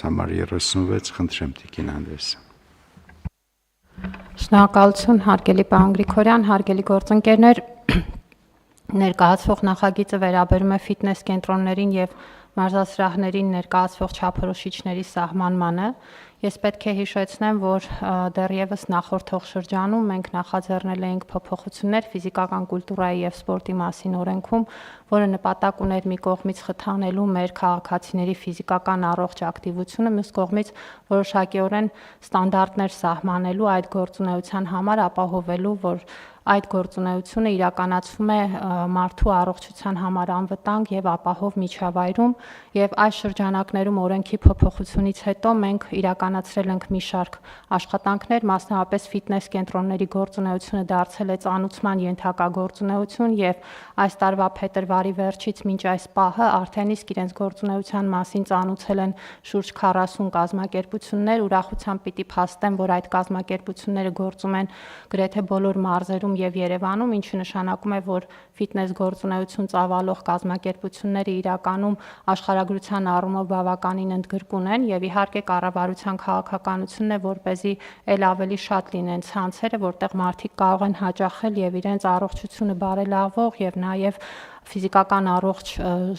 համար 36, խնդրեմ Տիկին Անդրեսյան։ Շնորհակալություն, հարգելի պարոն Գրիգորյան, հարգելի գործընկերներ, ներկայացվող նախագիծը վերաբերում է ֆիթնես կենտրոններին եւ մարզասրահներին ներկայացվող չափորոշիչների սահմանմանը։ Ես պետք է հիշեցնեմ, որ դեռևս նախորդող շրջանում մենք նախաձեռնել էինք փոփոխություններ ֆիզիկական կուլտուրայի եւ սպորտի մասին օրենքում, որը նպատակ ուներ մի կողմից խթանելու մեր քաղաքացիների ֆիզիկական առողջ ակտիվությունը, մյուս կողմից որոշակիորեն ստանդարտներ սահմանելու այդ գործունեության համար, ապահովելու, որ այդ գործունեությունը իրականացվում է մարդու առողջության համար անվտանգ եւ ապահով միջավայրում, եւ այս շրջանակներում օրենքի փոփոխությունից հետո մենք իրականացրել ենք մի շարք աշխատանքներ, մասնավորապես ֆիթնես կենտրոնների գործունեությունը դարձել է ծանուցման ենթակա գործունեություն եւ այս տարվա փետրվարի վերջից մինչ այս պահը արդեն իսկ իրենց գործունեության մասին ծանուցել են շուրջ 40 կազմակերպություններ, ուրախությամբ պիտի փաստեմ, որ այդ կազմակերպությունները գործում են գրեթե բոլոր մարզերում եւ Երևանում, ինչը նշանակում է, որ ֆիթնես գործունեություն ծավալող կազմակերպությունները իրականում աշխարհագրության առումով բավականին ընդգրկուն են եւ իհարկե կառավարության քաղաքականությունն է, որպեսզի ել ավելի շատ լինեն ցանցերը, որտեղ մարդիկ կարող են հաճախել եւ իրենց առողջությունը բարելավող եւ նաեւ ֆիզիկական առողջ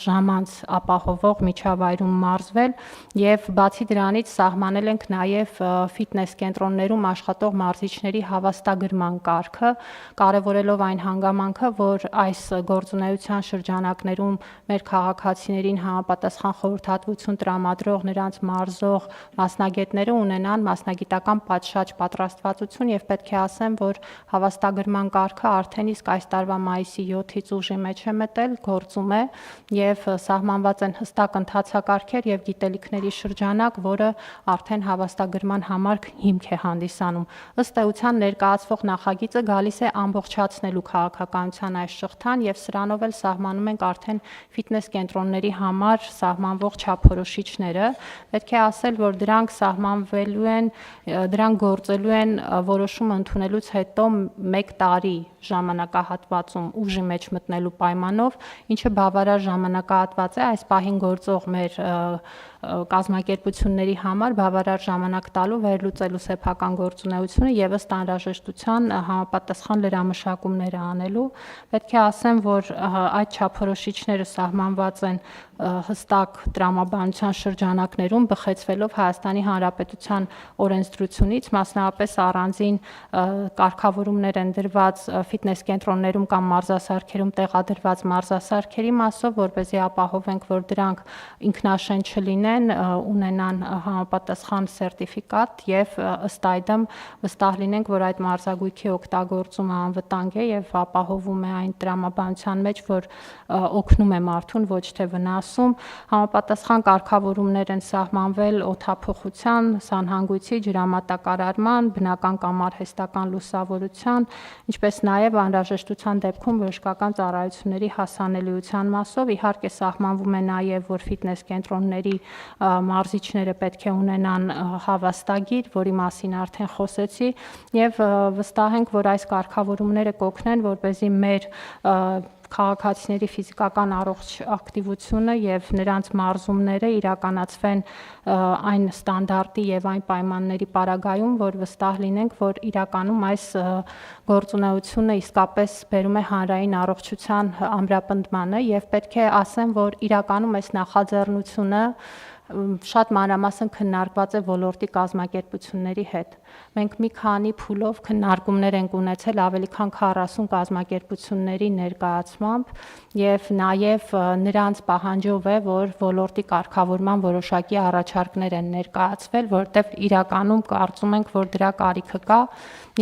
ժամանց ապահովող միջավայրում մարզվել եւ բացի դրանից սահմանել ենք նաեւ ֆիթնես կենտրոններում աշխատող մարզիչների հավաստագրման կարգը, կարևորելով այն հանգամանքը, որ այս գործունեության շրջանակներում մեր քաղաքացիներին համապատասխան խորհրդատվություն տրամադրող նրանց մարզող մասնագետները ունենան մասնագիտական պատշաճ պատրաստվածություն եւ պետք է ասեմ, որ հավաստագրման կարգը արդեն իսկ այս տարվա մայիսի 7-ից ուժի մեջ է գործում է եւ սահմանված են հստակ ընթացակարգեր եւ գիտելիքների շրջանակ, որը արդեն հավաստագրման համար հիմք է հանդիսանում։ Ըստ էության ներկայացվող նախագիծը գալիս է ամբողջացնելու քաղաքականության այս շղթան եւ սրանով էլ սահմանում ենք արդեն ֆիթնես կենտրոնների համար սահմանվող չափորոշիչները։ Պետք է ասել, որ դրանք սահմանվելու են, դրանք գործելու են որոշումը ընդունելուց հետո 1 տարի ժամանակահատվածում ուժի մեջ մտնելու պայմանով, ինչը բավարար ժամանակահատված է այս պահին գործող մեր կազմակերպությունների համար բավարար ժամանակ տալու վերլուծելու սեփական գործունեությունը եւ ըստ անհրաժեշտության համապատասխան լրամշակումները անելու։ Պետք է ասեմ, որ այդ չափորոշիչները սահմանված են հստակ տրամաբանության շրջանակներում, բխեցվելով Հայաստանի Հանրապետության օրենսդրությունից, մասնավորապես առանձին կարգավորումներ են դրված ֆիթնես կենտրոններում կամ մարզասարքերում տեղադրված մարզասարքերի մասով, որպեսզի ապահովենք, որ դրանք ինքնաշեն չլինեն, ունենան համապատասխան սերտիֆիկատ եւ ըստ այդմ վստահ լինենք, որ այդ մարզագույքի օգտագործումը անվտանգ է եւ ապահովում է այն տրամաբանության մեջ, որ օգնում է մարդուն, ոչ թե վնասում։ Համապատասխան կարգավորումներ են սահմանվել օդափոխության, սանհանգույցի, ջրամատակարարման, բնական կամ արհեստական լուսավորության, ինչպես նաեւ անհրաժեշտության դեպքում բժշկական ծառայությունների հասանելիության մասով։ Իհարկե սահմանվում է նաեւ, որ ֆիթնես կենտրոնների մարզիչները պետք է ունենան հավաստագիր, որի մասին արդեն խոսեցի, եւ վստահ ենք, որ այս կարգավորումները կօգնեն, որպեսզի մեր քաղաքացիների ֆիզիկական առողջ ակտիվությունը եւ նրանց մարզումները իրականացվեն այն ստանդարտի եւ այն պայմանների պարագայում, որ վստահ լինենք, որ իրականում այս գործունեությունը իսկապես բերում է հանրային առողջության ամրապնդմանը եւ պետք է ասեմ, որ իրականում այս նախաձեռնությունը շատ մանրամասն քննարկված է ոլորտի կազմակերպությունների հետ։ Մենք մի քանի փուլով քննարկումներ ենք ունեցել ավելի քան 40 կազմակերպությունների ներկայացմամբ եւ նաեւ նրանց պահանջով է, որ ոլորտի կարգավորման որոշակի առաջարկներ են ներկայացվել, որտեղ իրականում կարծում ենք, որ դրա կարիքը կա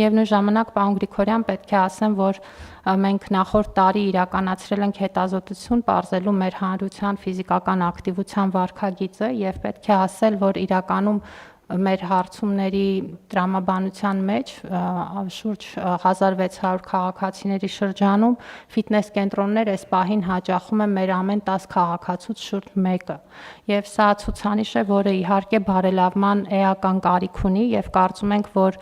եւ նույն ժամանակ պարոն Գրիգորյան պետք է ասեմ, որ մենք նախորդ տարի իրականացրել ենք հետազոտություն պարզելու մեր հանրության ֆիզիկական ակտիվության վարքագիծը եւ պետք է ասել, որ իրականում մեր հարցումների տրամաբանության մեջ շուրջ 1600 քաղաքացիների շրջանում ֆիթնես կենտրոններ այս պահին հաճախում են մեր ամեն 10 քաղաքացուց շուրջ մեկը։ Եվ սա ցուցանիշ է, որը իհարկե բարելավման էական կարիք ունի եւ կարծում ենք, որ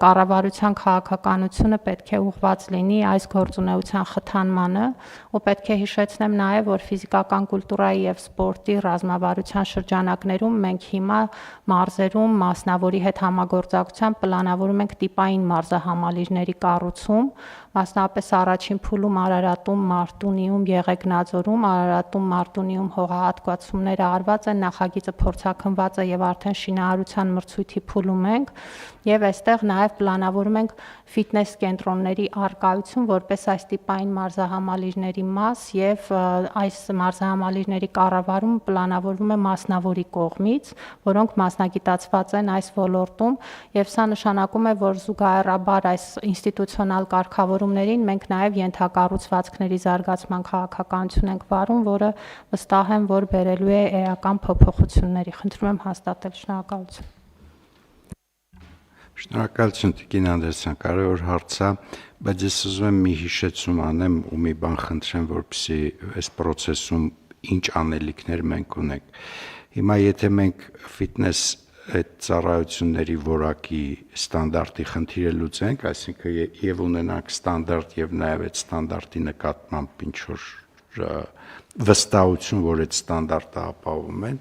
կառավարության քաղաքականությունը պետք է ուղղված լինի այս գործունեության խթանմանը, ու պետք է հիշեցնեմ նաեւ, որ ֆիզիկական կուլտուրայի եւ սպորտի ռազմավարության շրջանակներում մենք հիմա մարզերում մասնավորի հետ համագործակցությամբ պլանավորում ենք տիպային մարզահամալիրների կառուցում, մասնավորապես առաջին փուլում Արարատում, Մարտունիում, Եղեգնաձորում, Արարատում, Մարտունիում հողահատկացումները արված են, նախագիծը փորձաքննված է եւ արդեն շինարարության մրցույթի փուլում ենք եւ այստեղ նաեւ պլանավորում ենք ֆիթնես կենտրոնների արկայություն որպես այս տիպային մարզահամալիրների մաս եւ այս մարզահամալիրների կառավարումը պլանավորվում է մասնավորի կողմից, որոնք մասնագիտացված են այս ոլորտում եւ սա նշանակում է, որ զուգահեռաբար այս ինստիտուցիոնալ կարգավորումներին մենք նաեւ ենթակառուցվածքների զարգացման քաղաքականություն ենք վարում, որը վստահ եմ, որ բերելու է էական փոփոխությունների։ Խնդրում եմ հաստատել, շնորհակալություն։ Շնորհակալություն Տիկին Անդրեասյան, կարևոր հարց է, բայց ես ուզում եմ մի հիշեցում անեմ ու մի բան խնդրեմ, որպեսզի այս process-ում ինչ անելիքներ մենք ունենք։ Հիմա եթե մենք ֆիթնես այդ ծառայությունների որակի ստանդարտի խնդիրը լուծենք, այսինքն եւ ունենանք ստանդարտ եւ նաեւ այդ ստանդարտի նկատմամբ ինչ որ վստահություն, որ այդ ստանդարտը ապահովում են,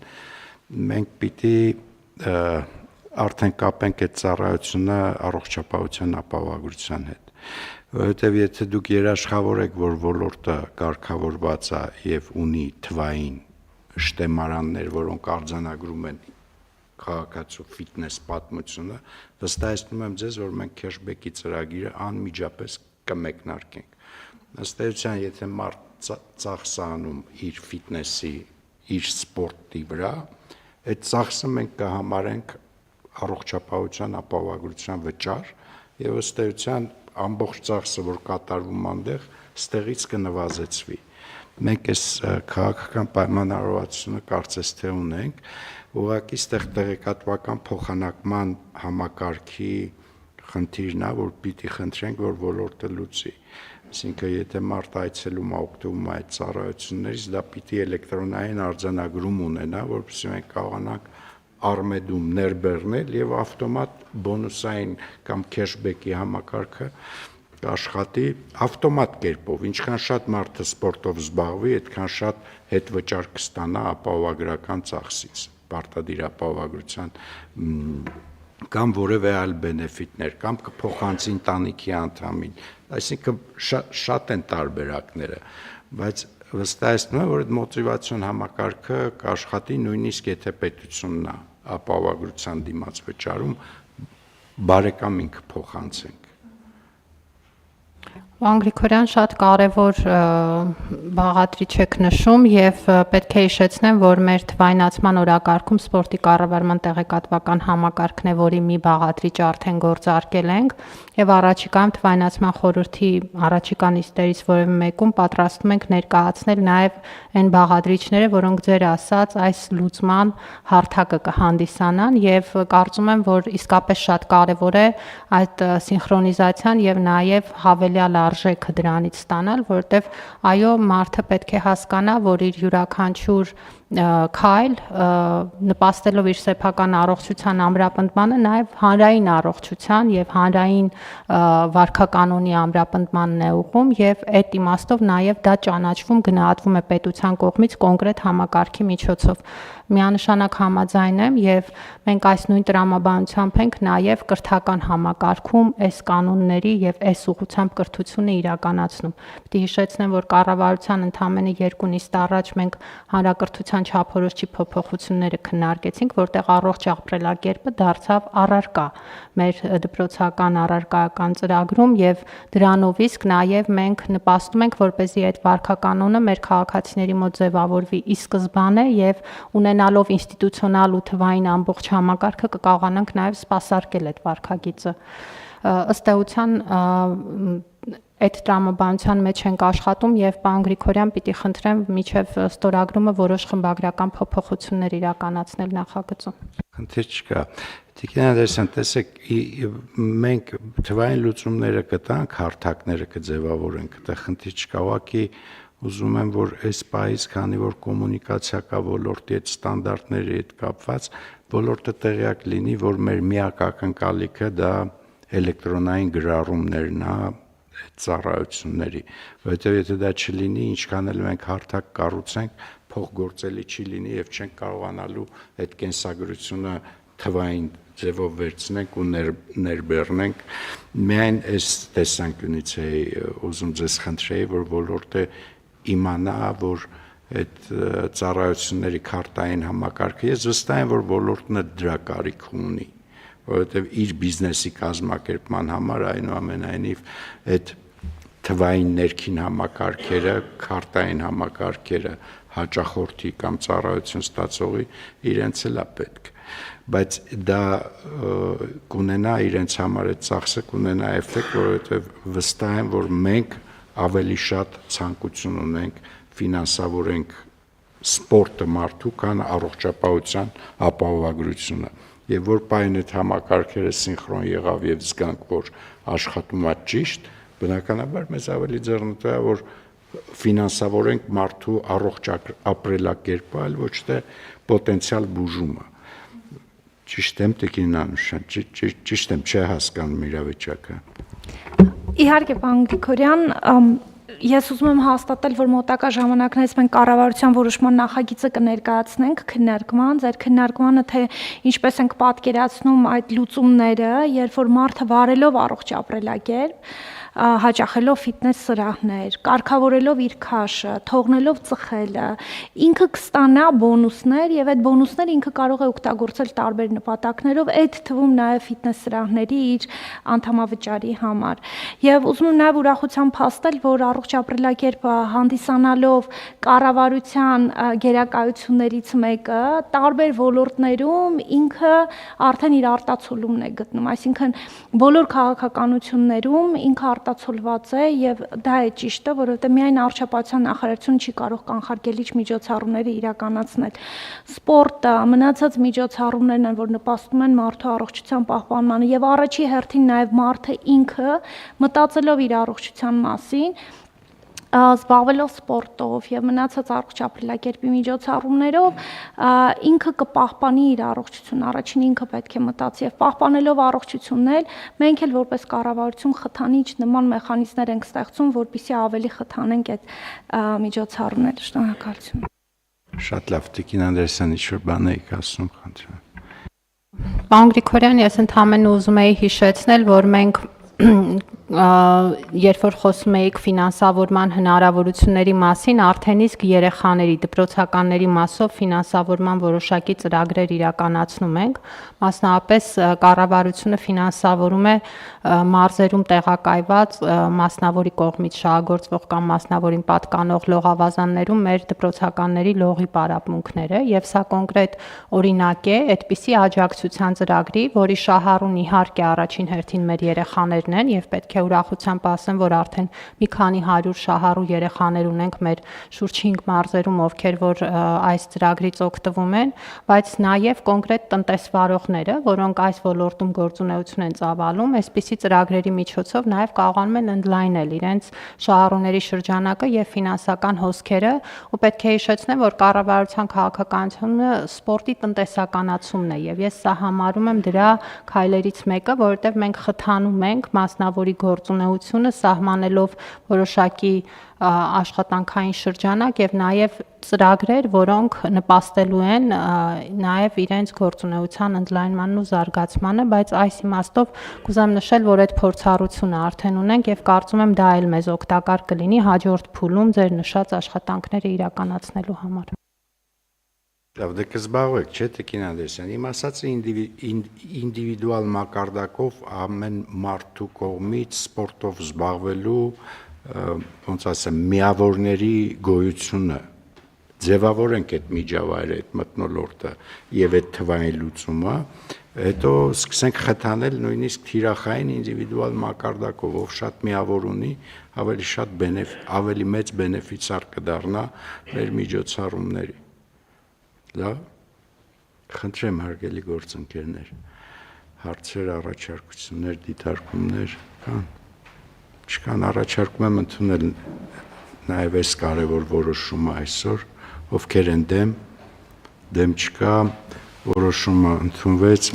մենք պիտի արդեն կապենք այդ ծառայությունը առողջապահության ապահովագրության հետ, որովհետև եթե դուք երաշխավոր եք, որ ոլորտը կարգավորված է եւ ունի թվային շտեմարաններ, որոնք արձանագրում են քաղաքացու ֆիթնես պատմությունը, վստահեցնում եմ ձեզ, որ մենք քեշբեքի ծրագիրը անմիջապես կմեկնարկենք։ Ըստ էության, եթե մարդ ծախսանում իր ֆիթնեսի, իր սպորտի վրա, այդ ծախսը մենք կհամարենք առողջապահության ապահովագրության վճար եւ ըստ էության ամբողջ ծախսը, որ կատարվում այնտեղ, ստեղից կնվազեցվի։ Մենք այս քաղաքական պայմանավորվածությունը կարծես թե ունենք, ուղղակի ստեղ տեղեկատվական փոխանակման համակարգի խնդիրն է, որ պիտի խնդրենք, որ ոլորտը լուծի։ Այսինքն, եթե մարդ այցելում է օգտվում է այդ ծառայություններից, դա պիտի էլեկտրոնային արձանագրում ունենա, որպեսզի մենք կարողանանք արմեդում ներբեռնել եւ ավտոմատ բոնուսային կամ քեշբեքի համակարգը աշխատի ավտոմատ կերպով, ինչքան շատ մարդը սպորտով զբաղվի, այդքան շատ հետ վճար կստանա ապահովագրական ծախսից, պարտադիր ապահովագրության կամ որևէ այլ բենեֆիտներ, կամ կփոխանցի ընտանիքի անդամին, այսինքն շատ են տարբերակները, բայց վստահեցնում եմ, որ այդ մոտիվացիոն համակարգը կաշխատի նույնիսկ եթե պետությունն է ապահովագրության դիմաց վճարում, բարեկամին կփոխանցենք։ Պարոն Գրիգորյան, շատ կարևոր բաղադրիչ եք նշում եւ պետք է հիշեցնեմ, որ մեր թվայնացման օրակարգում սպորտի կառավարման տեղեկատվական համակարգն է, որի մի բաղադրիչ արդեն գործարկել ենք եւ առաջիկայում թվայնացման խորհրդի առաջիկա նիստերից որևէ մեկում պատրաստում ենք ներկայացնել նաեւ այն բաղադրիչները, որոնք ձեր ասած այս լուծման հարթակը կհանդիսանան եւ կարծում եմ, որ իսկապես շատ կարևոր է այդ սինխրոնիզացիան եւ նաեւ հավելյալ արժեքը դրանից ստանալ, որովհետև այո, մարդը պետք է հասկանա, որ իր յուրաքանչյուր քայլ նպաստելով իր սեփական առողջության ամրապնդմանը, նաև հանրային առողջության եւ հանրային վարքականոնի ամրապնդմանն է ուղղում եւ այդ իմաստով նաև դա ճանաչվում գնահատվում է պետության կողմից կոնկրետ համակարգի միջոցով։ Միանշանակ համաձայն եմ եւ մենք այս նույն տրամաբանությամբ ենք նաև կրթական համակարգում այս կանոնների եւ այս ուղղությամբ կրթությունը իրականացնում։ Պետք է հիշեցնեմ, որ կառավարության ընդամենը 2 նիստ առաջ մենք հանրակրթության չափորոշիչի փոփոխությունները քննարկեցինք, որտեղ առողջ ապրելակերպը դարձավ առարկա մեր դպրոցական առարկայական ծրագրում եւ դրանով իսկ նաև մենք նպաստում ենք, որպեսզի այդ վարքականոնը մեր քաղաքացիների մոտ ձևավորվի ի սկզբանե եւ ունենալով ինստիտուցիոնալ ու թվային ամբողջ համակարգը կկարողանանք նաև սպասարկել այդ վարքագիծը։ Ըստ էության այդ տրամաբանության մեջ ենք աշխատում եւ պարոն Գրիգորյան պիտի խնդրեմ միջև ստորագրումը որոշ խմբագրական փոփոխություններ իրականացնել նախագծում։ Խնդիր չկա։ Տիկին Անդրեասյան, տեսեք, մենք թվային լուծումները կտանք, հարթակները կձևավորենք, դա խնդիր չկա, ուղղակի ուզում եմ, որ այս պահից, քանի որ կոմունիկացիա կա ոլորտի այդ ստանդարտների հետ կապված, ոլորտը տեղյակ լինի, որ մեր միակ ակնկալիքը դա էլեկտրոնային գրառումներն է ծառայությունների, որովհետև եթե դա չլինի, ինչքան էլ մենք հարթակ կառուցենք, փոխգործելի չի լինի եւ չենք կարողանալու այդ կենսագրությունը թվային ձևով վերցնենք ու ներբեռնենք։ Միայն այս տեսանկյունից է ուզում ձեզ խնդրեի, որ ոլորտը իմանա, որ այդ ծառայությունների քարտային համակարգը, ես վստահ եմ, որ ոլորտն դրա կարիք ունի, որովհետև իր բիզնեսի կազմակերպման համար այնուամենայնիվ այդ թվային ներքին համակարգերը, քարտային համակարգերը հաճախորդի կամ ծառայություն ստացողի իրենց էլ է պետք, բայց դա կունենա իրենց համար այդ ծախսը կունենա էֆեկտ, որովհետև վստահ եմ, որ մենք ավելի շատ ցանկություն ունենք ֆինանսավորենք սպորտը մարդու, քան առողջապահության ապահովագրությունը, եւ որ պայն այդ համակարգերը սինխրոն եղավ եւ զգանք, որ աշխատում է ճիշտ, բնականաբար մեզ ավելի ձեռնտու է, որ ֆինանսավորենք մարդու առողջ ապրելակերպը, այլ ոչ թե պոտենցիալ բուժումը։ Ճիշտ եմ, Տիկին Անուշյան, ճիշտ եմ, չէ հասկանում իրավիճակը։ Իհարկե, պարոն Գրիգորյան, ես ուզում եմ հաստատել, որ մոտակա ժամանակներից մենք կառավարության որոշման նախագիծը կներկայացնենք քննարկման, ձեր քննարկմանը, թե ինչպես ենք պատկերացնում այդ լուծումները, երբ որ մարդը վարելով առողջ ապրելակերպ, հաճախելով ֆիթնես սրահներ, կարգավորելով իր քաշը, թողնելով ծխելը, ինքը կստանա բոնուսներ եւ այդ բոնուսները ինքը կարող է օգտագործել տարբեր նպատակներով, այդ թվում նաեւ ֆիթնես սրահների իր անդամավճարի համար։ Եվ ուզում եմ նաեւ ուրախությամբ հաստատել, որ առողջ ապրելակերպը հանդիսանալով կառավարության գերակայություններից մեկը, տարբեր ոլորտներում ինքը արդեն իր արտացոլումն է գտնում, այսինքն բոլոր քաղաքականություններում ինքը արտացոլված է եւ դա է ճիշտը, որովհետեւ միայն առողջապահության նախարարությունը չի կարող կանխարգելիչ միջոցառումները իրականացնել։ Սպորտը, մնացած միջոցառումներն են, որ նպաստում են մարդու առողջության պահպանմանը եւ առաջի հերթին նաեւ մարդը ինքը մտածելով իր առողջության մասին, զբաղվելով սպորտով եւ մնացած առողջ ապրելակերպի միջոցառումներով ինքը կպահպանի իր առողջությունը, առաջին ինքը պետք է մտածի եւ պահպանելով առողջությունն էլ մենք էլ որպես կառավարություն խթանիչ նման մեխանիզմներ ենք ստեղծում, որպեսզի ավելի խթանենք այդ միջոցառումները։ Շնորհակալություն։ Շատ լավ, Տիկին Անդրեասյան, ինչ-որ բան եք ասում, խնդրեմ։ Պարոն Գրիգորյան, ես ընդհանրապես ուզում եի հիշեցնել, որ մենք երբ որ խոսում էիք ֆինանսավորման հնարավորությունների մասին, արդեն իսկ երեխաների, դպրոցականների մասով ֆինանսավորման որոշակի ծրագրեր իրականացնում ենք, մասնավորապես կառավարությունը ֆինանսավորում է մարզերում տեղակայված մասնավորի կողմից շահագործվող կամ մասնավորին պատկանող լողավազաններում մեր դպրոցականների լողի պարապմունքները, եւ սա կոնկրետ օրինակ է այդպիսի աջակցության ծրագրի, որի շահառուն իհարկե առաջին հերթին մեր երեխաներն են եւ պետք է ուրախությամբ ասեմ, որ արդեն մի քանի 100 շահառու երեխաներ ունենք մեր շուրջ 5 մարզերում, ովքեր որ այս ծրագրից օգտվում են, բայց նաեւ կոնկրետ տնտեսվարողները, որոնք այս ոլորտում գործունեություն են ծավալում, այսպիսի ծրագրերի միջոցով նաեւ կարողանում են ընդլայնել իրենց շահառուների շրջանակը եւ ֆինանսական հոսքերը, ու պետք է հիշեցնեմ, որ կառավարության քաղաքականությունը սպորտի տնտեսականացումն է եւ ես սա համարում եմ դրա քայլերից մեկը, որովհետեւ մենք խթանում ենք մասնավորի գործունեությունը սահմանելով որոշակի աշխատանքային շրջանակ եւ նաեւ ծրագրեր, որոնք նպաստելու են նաեւ իրենց գործունեության ընդլայնմանն ու զարգացմանը, բայց այս իմաստով կուզեմ նշել, որ այդ փորձառությունը արդեն ունենք եւ կարծում եմ դա էլ մեզ օգտակար կլինի հաջորդ փուլում ձեր նշած աշխատանքները իրականացնելու համար։ Լավ, դե կզբաղվեք, չէ՞ Տիկին Անդրեասյան, իմ ասածը ինդիվիդուալ մակարդակով ամեն մարդու կողմից սպորտով զբաղվելու, ոնց ասեմ, միավորների գոյությունը, ձևավորենք այդ միջավայրը, այդ մթնոլորտը եւ այդ թվային լուծումը, հետո սկսենք խթանել նույնիսկ թիրախային ինդիվիդուալ մակարդակով, ով շատ միավոր ունի, ավելի մեծ բենեֆիցիար կդառնա մեր միջոցառումների։ Լավ։ Խնդրեմ հարգելի գործընկերներ, հարցեր, առաջարկություններ, դիտարկումներ կան։ Չկան, առաջարկում եմ ընդունել նաև այս կարևոր որոշումը այսօր, ովքեր են դեմ չկա, որոշումը ընդունվեց,